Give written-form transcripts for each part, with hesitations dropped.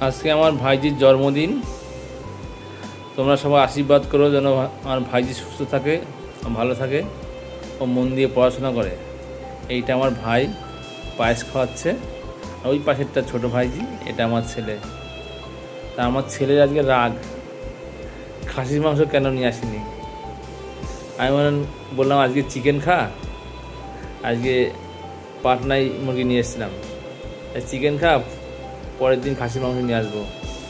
আজকে আমার ভাইজির জন্মদিন। তোমরা সবাই আশীর্বাদ করো যেন আমার ভাইজি সুস্থ থাকে, ভালো থাকে ও মন দিয়ে পড়াশোনা করে। এইটা আমার ভাই পায়েস খাওয়াচ্ছে। ওই পাশেরটা ছোট ভাইজি, এটা আমার ছেলে। তা আমার ছেলের আজকে রাগ, খাসির মাংস কেন নিয়ে আসিনি। আমি বললাম আজকে চিকেন খা, আজকে পাটনাই মুরগি নিয়ে এসেছিলাম, চিকেন খা, পরের দিন খাসির মাংস নিয়ে আসবো।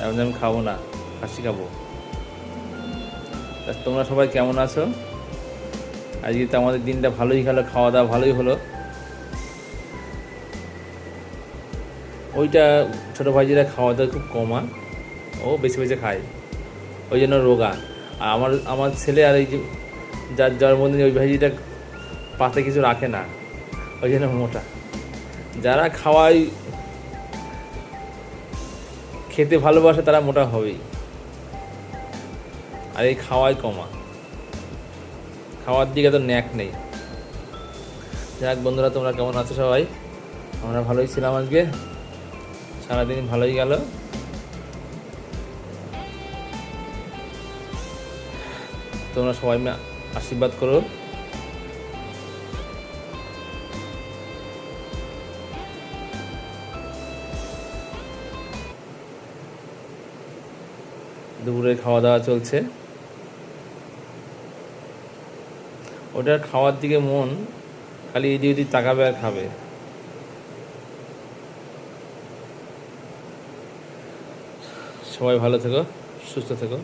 এখন আমি খাবো না, খাসি খাবো। তা তোমরা সবাই কেমন আছো? আজকে তো আমাদের দিনটা ভালোই গেলো, খাওয়া দাওয়া ভালোই হলো। ওইটা ছোটো ভাইজিরা খাওয়া দাওয়া খুব কমা, ও বেছে বেছে খায়, ওই জন্য রোগা। আর আমার ছেলে আর এই যে যার জন্মদিন, ওই ভাইজিটা পাতে কিছু রাখে না, ওই জন্য মোটা। যারা খাওয়াই খেতে ভালোবাসে তারা মোটা হবেই, আর এই খাওয়াই কমা, খাওয়ার দিকে তো ন্যাক নেই। যাক বন্ধুরা, তোমরা কেমন আছো সবাই? আমরা ভালোই ছিলাম আজকে, সারাদিন ভালোই গেল। তোমরা সবাই আশীর্বাদ করো। দুপুরে খাওয়া দাওয়া চলছে, ওটার খাওয়ার দিকে মন খালি এদিক ওদিক তাকাবে আর খাবে। সবাই ভালো থেকো, সুস্থ থেকো।